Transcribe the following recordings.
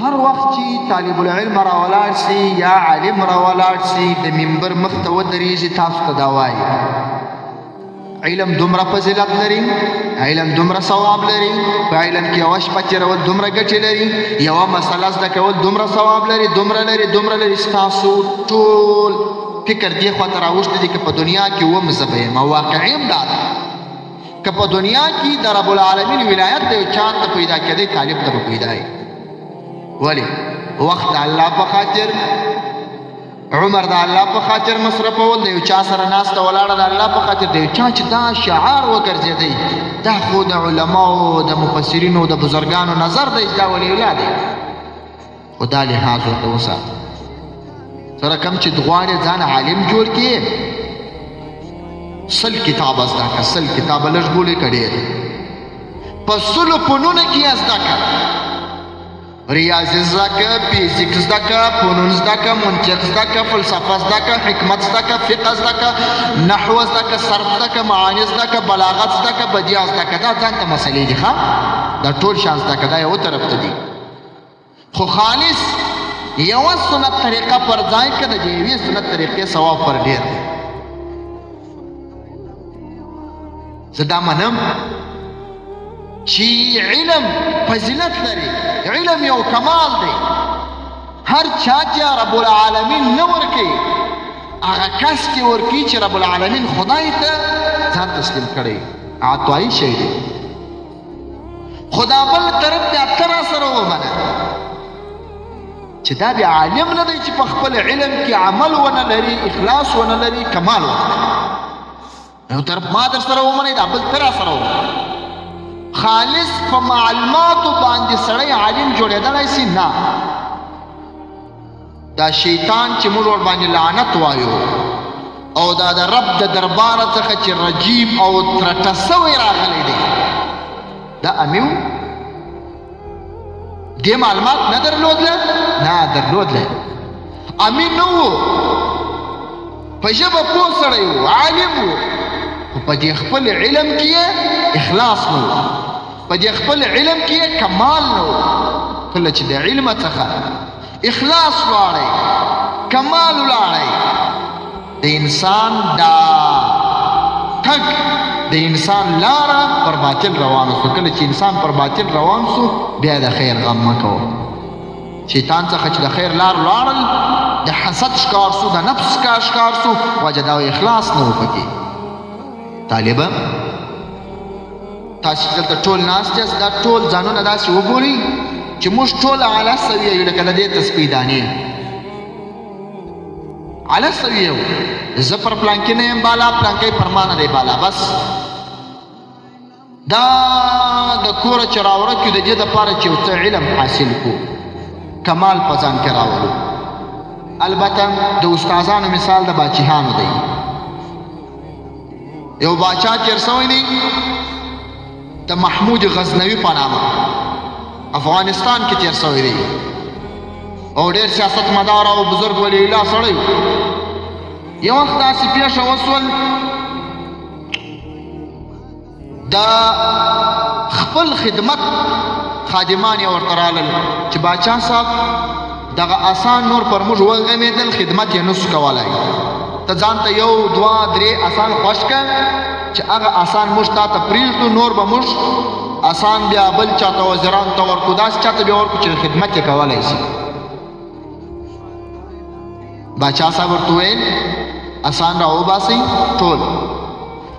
هر وخت چې طالب العلم راولاړ سي یا عالم راولاړ سي د منبر مخ ته ودرېږي تاسو ته دا وایي علم دومره فضیلت لري، علم دومره ثواب لري، په علم کې یوه شپه تېرول دومره ګټې لري، یوه مسله زده کول دومره ثواب لري، دومره لري. ستاسو ټول فکر دې خواته راوښتی دی که په دنیا کې وم زه به یم او واقعي هم دا ده که په دنیا کې د رب العالمین ولایت د یو چا ته پیدا کېدی طالب ته به پیدا وي. ولې وخت د الله په خاطر، عمر د الله په خاطر مصرفول، د یو چا سره ناسته ولاړه د الله په خاطر، د یو چا چې دا شعار وګرځېدی دا خو د علماو د مفسرینو د بزرګانو نظر دی دا ولی الله دی. خو دا لحاظ ورته وساته سره کم چې غواړې ځان عالم جوړ کړې 100 کتاب زده کړه، 100 کتابه لږ بولې که ډېر، په 100 فنونه کې یې زده کړه، ریاضي زده کړه، فیزیک زده کړه، فنون زده کړه، منطق زده کړه، فلسفه زده کړه، حکمت زده کړه، فقه زده کړه، نحو زده کړه، صرف زده کړه، معانی زده کړه، بلاغت زده کړه، بدیع زده کړه. دا ځان ته مسلې دي ښه، دا ټول شان زده کړه، دا یو طرف ته دي. خو خالص یوه سنت طریقه پر ځای که د یوې سنت طریقې ثواب پر ډېر دی. زه دا منم چې علم فضیلت لري، علم یو کمال دی. هر چا چې رب العالمین نه ورکوي هغه کس کې ورکوي چې رب العالمین خدای ته ځان تسلیم کړی، عطایي شی دی. خو دا بل طرف بیا ته راسره ومنه چې دا بیا عالم نه دی چې په خپل علم کې عمل ونه لري، اخلاص ونه لري، کمال ونه لري. یو طرف ما در سره ومنئ، دا بل ته راسره ومنئ. خالص په معلوماتو باندې سړی عالم جوړېدلی سي نه. دا شیطان چې موږ ورباندې لعنت وایو او دا د رب د درباره څخه چې رجیم او ترټه سوی راغلی دی دا امیو دې معلومات نه درلودله، نه درلودله، امی نه و، په ژبه پوه سړی و، عالم و، خو په دې خپل علم کې یې اخلاص نه و، په دې خپل علم کې یې کمال نه و. کله چې د علم څخه اخلاص ولاړی، کمال ولاړی، د انسان دا تګ د انسان لاره پر باطل روانو سو. کله چې انسان پر باطل روان سو بیا د خیر غم مه کوه. شیطان څخه چې د خیر لار ولاړل د حسد ښکار سو، د نفس ښکار سو، وجه دا اخلاص نه و پکې. طالبه تاسو دلته ټول ناست یاست، دا ټول ځانونه داسې وګورئ چې موږ ټول اعلی سویه یو، لکه د دې تسبیح دانې اعلی سویه یو. زه پر پلانکي نه یم بالا، پلانکی پر ما نه دی بالا. بس دا د کوره چې راورکو د دې دپاره چې یو څه علم حاصل کړو، کمال په ځان کې راولو. البته د استادانو مثال د باچیهانو دی. یو باچا تېر سوی دی د محمود غزنوي په نامه، افغانستان کې تېر سوی دی او ډېر سیاستمدار او بزرګ ولی الله سړی و. یو وخت داسې پیښه وسول د خپل خدمت خادمان یې ورته رالل چې باچا صاحب دغه آسان نور پر موږ وغمېدل، خدمت یې نسو کولی، ته ځان ته 1 2 3 آسان خوښ کړه چې هغه آسان موږ تا ته پرېږدو، نور به موږ آسان بیا بل چاته وزیرانو ته ورکو، داسې چاته بیا ورکو چې خدمت یې کولی شي. باچا صاحب ورته وویل آسان راوباسئ ټول،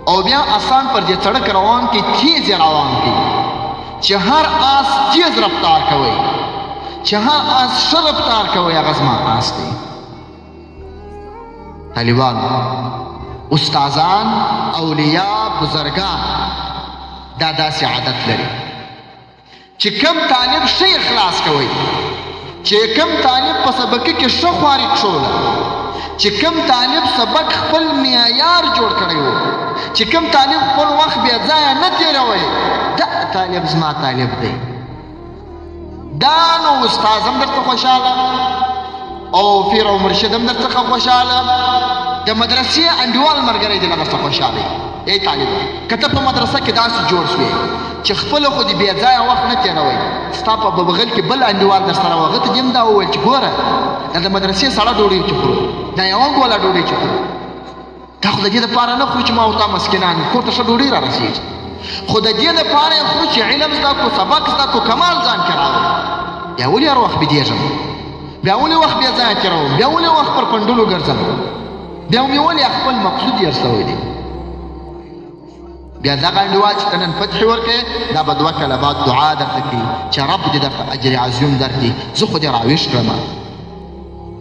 او بیا آسان پر دې سړک روان کړئ، تیز یې روان کړئ چې هر آس تیز رفتار کوئ، چې هر آس ښه رفتار کوئ، هغه زما آس دی. طالبانو، استادان، اولیاء، بزرگان دا داسې عادت لري چې کم طالب ښه اخلاص کوي، چې کم طالب په سبقي کې ښه خواري کښوله، چې کم طالب سبق خپل معیار جوړ کړی و، چې کم طالب خپل وخت بې ځایه نه تېروي، دا طالب زما طالب دی. دا نو استاذ هم درته خوشحاله او پیر او مرشد هم درڅخه خوشحاله، د مدرسې انډیوال ملګری دی نه درڅخه خوشحاله. ای طالبه که ته په مدرسه کې داسې جوړ شوې چې خپله خو دې بې ځایه وخت نه تېروئ ستا په بغل کې بل انډیوال در سره و هغه ته دې هم دا وویل چې ګوره دا د مدرسې سړه ډوډۍ چې خورو دا یوه ګوله ډوډۍ چې خورو دا خو د دې دپاره نه خورو چې ما او تا مسکینان کور ته ښه ډوډۍ را رسېږي خو د دې دپاره یې خورو چې علم زده کړو سبق زده کړو کمال ځان کې راوړو بیا ولې هر وخت بېدېږم بیا ولې وخت بې ځایه تېروم بیا ولې وخت پر پنډلو ګرځم بیا مې ولې خپل مقصود هېر سوی دی بیا دغه انډیوال چې ته نن فتحې ورکوې دا به 2 کاله بعد دعا درته کوي چې رب دې درته اجر عظیم درکړي زه خو دې راویښ کړم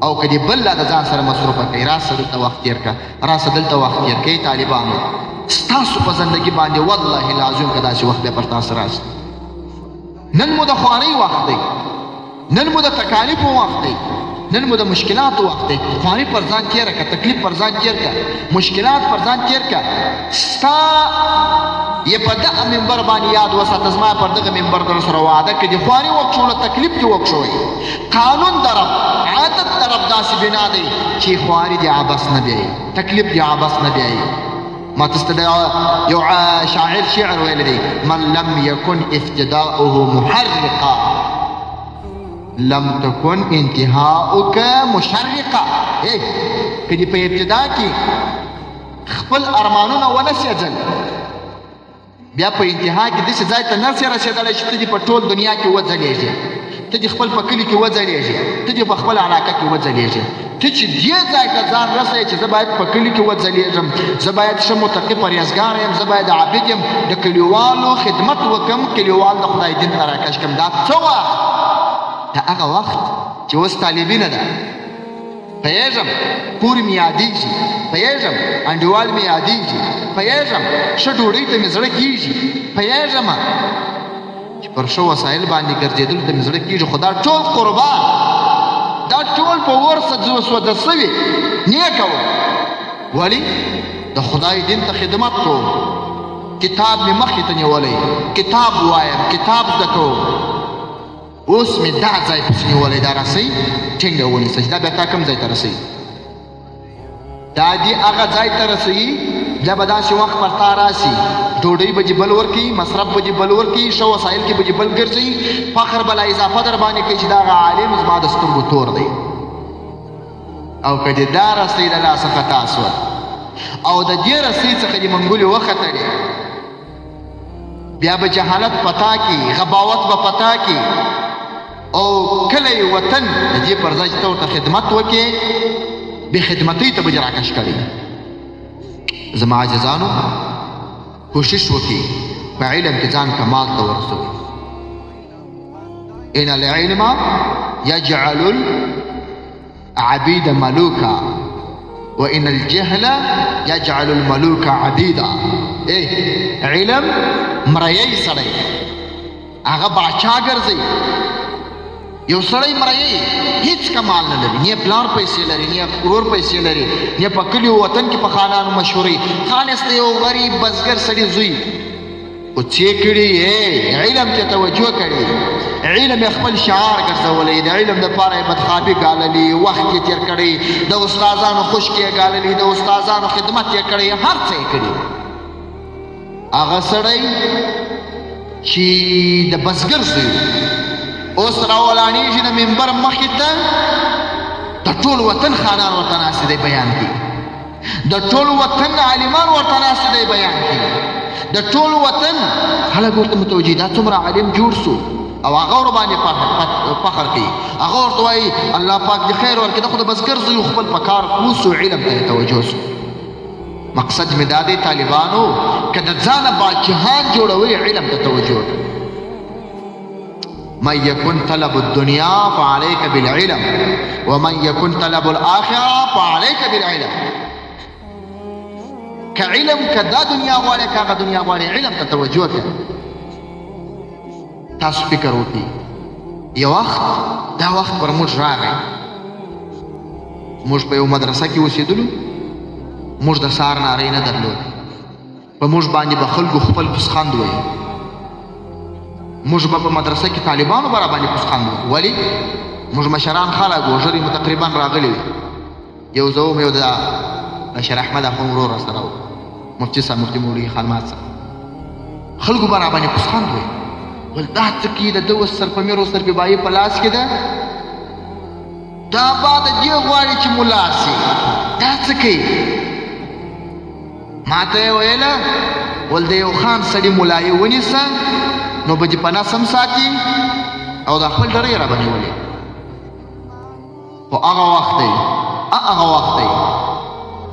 او که دې بل لا د ځان سره مصروفه کوي راسه دلته وخت تېر کړه راسه دلته وخت تېر کوي طالبانو ستاسو په زندګي باندې والله العظیم که داسې وخت بیا پر تاسو راشي نن مو د خوارۍ وخت دی نن مو د تکالیفو وخت دی نن مو د مشکلاتو وخت دی خواري پر ځان تېره که تکلیف پر ځان تېر که مشکلات پر ځان تېر که ستا یې په دغه منبر باندې یاد وساته زما پر دغه منبر در سره وعده که دې خواري وکښوله تکلیف دې وکښوئ قانون د رب عادت د رب داسې بنا دی چې خواري دې عبس نه بیایي تکلیف دې عبس نه بیایي ما تستدعي یو شاعر شعر ویلی دی من لم یکن افتداؤه محرقا لم تكن انتهاؤك مشرقا که دې په ابتدا کې خپل ارمانونه ونه سېځل بیا په انتها کې داسې ځای ته نه سې رسېدلی چې ته دې په ټول دنیا کې وځلېږې ته دې خپل په کلي کې وځلېږې ته دې په خپل علاقه کې وځلېږې ته چې دې ځای ته ځان رسوې چې زه باید په کلي کې وځلېږم زه باید ښه متقي پرهېزګار یم زه باید عابد یم د کلیوالو خدمت وکړم کلیوال د خدای دین ته راکش کړم دا څه وخت دا هغه وخت چې اوس طالبینه ده پوهېږم کور مې یادېږي پوهېږم انډیوال مې یادېږي پوهېږم ښه ډوډۍ ته مې زړه کېږي پوهېږم چې پر ښه وسایل باندې ګرځېدلو ته مې زړه کېږي خو دا ټول قربان دا ټول په اور سوده سوي نیکه وم ولې د خدای دین ته خدمت کوم کتاب مې مخکې ته نیولی کتاب وایم کتاب زده کوم اوس مې دا ځای پسې نیولی دا رسۍ ټینګه ونیسه چې دا بیا تا کوم ځای ته رسوي دا دې هغه ځای ته رسوي بیا به داسې وخت پر تا راسي ډوډۍ به دې بل ورکوي مصرف به دې بل ورکوي ښه وسایل کې به دې بل ګرځوي فخر به لا اضافه در باندې کوي چې دا هغه عالم زما د سترګو تور دی او که دې دا رسۍ د لاسه خطا سوه او د دې رسۍ څخه دې منګولې وختلې بیا به جهالت پتا کی غباوت به پتا کی او کلی وطن د دې پر ځای چې ته ورته خدمت وکړې بې خدمتۍ ته به دې راکش کړي زما عاجزانو کوشش وکړي په علم کې ځان کمال ته ورسوي ان العلم يجعل العبيد ملوكا وان الجهل يجعل الملوك عبيدا علم مریی سړی هغه باچا ګرځي یو سړی مریی هیڅ کمال نه لري نه پلار پیسې لري نه ورور پیسې لري نه په کلیو وطن کې په خانانو مشهوري خانست یو غریب بزګر سړی زوی او چې کړي علم ته توجه کړي علم خپل شعار ګرځولې د علم دپاره یې بدخابي ګاللي وخت یې تېر کړی د استادانو خوشکې یې ګاللي د استادانو خدمت یې کړی هر څه یې کړي هغه سړی چې د بزګر زوی اوس راولانېږي د منبر مخې ته د ټول وطن خانان ورته ناستې دی بیان کوي د ټول وطن عالمان ورته ناستې دی بیان کوي د ټول وطن خلک ورته متوجه دا څومره عالم جوړ سو او هغه ورباندې فخر کوي هغه ورته وایي الله پاک دې خیر ورکړي دا خو د بزګر زوی خپل په کار پوه علم ته توجه سو مقصد مې دا دی طالبانو که د ځانه باچهان جوړوي علم ته توجه من يكن طلب الدنيا فعليك بالعلم ومن يكن طلب الآخرة فعليك بالعلم كعلم كدا دنیا غواړي کاغه دنیا غواړي علم ته توجه کوي تاسو فکر وکړئ یو وخت دا وخت پر موږ راغی موږ په یو مدرسه کې اوسېدلو موږ د سهار نارې نه درلود په موږ باندې به خلکو خپل پسخند وایي موږ به په مدرسه کې طالبانو به راباندې پسخند وایي ولې موږ مشران خلک وو ژر مو تقریبا راغلي وي یو زه وم یو د بشیر احمد اخون ورور سره و مفتي صاحب مفتي مولوي خان مات صاحب خلکو به را باندې پسخاند وی ول دا څه کي د ده اوس سرپمیر او سرپبایي په لاس کې ده دا با د دې غواړي چې ملا سي دا څه کوي ما ته یې ویله ول د یو خان سړي ملایي ونیسه نو به دې په نسم ساتي او دا خپل ډرې را باندې ولي خو هغه وخت دی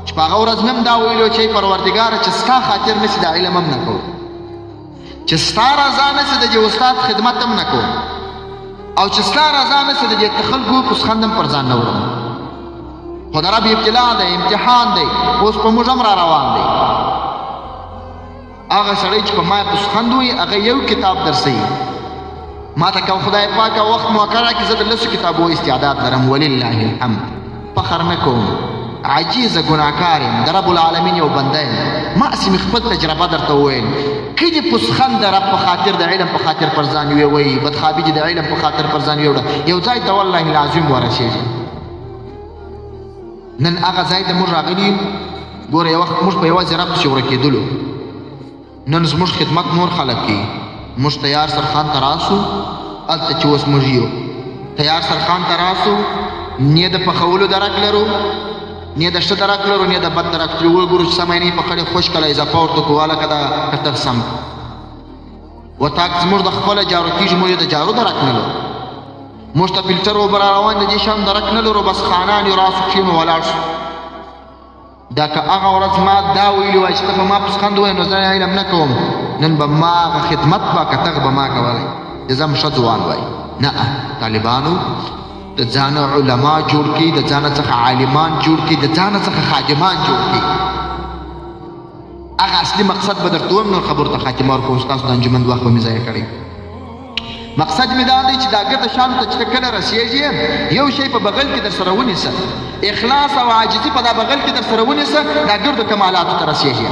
چې په هغه ورځ مې هم دا ویلو چې پروردګاره چې ستا خاطر نسي دا علم هم نه کوو چې ستا رضا نسي د دې استاد خدمت هم نه کوو او چې ستا رضا نسي د دې خلکو پسخند هم پر ځان نه وړم خو د رب ابتلا دی امتحان دی اوس په موږ هم را روان دی هغه سړی چې په ما پسخند وي هغه یو کتاب درسوي ما ته که خدای پاکه وخت موقع راکړي زه د لسو کتابو استعداد لرم ولله الحمد فخر نه کوم عجیزه ګناهکار یم د رب العالمین یو بنده یم ما هسې مې خپل تجربه درته وویل که دې پسخند د رب په خاطر د علم په خاطر پر ځان ویوئ بدخوابي دې د علم په خاطر پر ځان ویوړه یو ځای ته والله العظیم ورسېږي نن هغه ځای ته موږ راغلي یو ګوره یو وخت موږ په یوازې رب پسې ورکېدلو نن زموږ خدمت نور خلک کوي موږ تیار سرخان ته راسو هلته چې اوس موږ یو تیار سرخان ته راسو نه د پخولو درک لرو نه د ښه درک لرو نه د بد درک لرو وګورو چې سمه نه په خړې خوش کله اضافه ورته کوو هلکه دا کتر سم وتاک زموږ د خپله جارو کېږي موږ د جارو درک نه لرو موږ ته فلټر اوبه را روان د دې شان درک نه لرو بس خانان یو راسو کښېنو ولاړ شو دا که هغه ورځ ما دا ویلي وای چې ته په ما پسخند وایې نو زه علم نه کوم نن به ما هغه خدمت به که تغ به ما کولی د زه ښه ځوان وای نه طالبانو د ځانه علما جوړ کړي د ځانه څخه عالمان جوړ کړي د ځانه څخه خادمان جوړ کړي هغه اصلي مقصد به درته ووایم نور خبرو ته خاتمه ورکوم ستاسو د انجمن وخت به مې ضایع کړی مقصد مې دا دی چې دا ګټه شانو ته چې کله رسېږي یو شی په بغل کې در سره ونیسه اخلاص او عاجزي په دا بغل کې در سره ونیسه دا ګردو کمالاتو ته رسېږي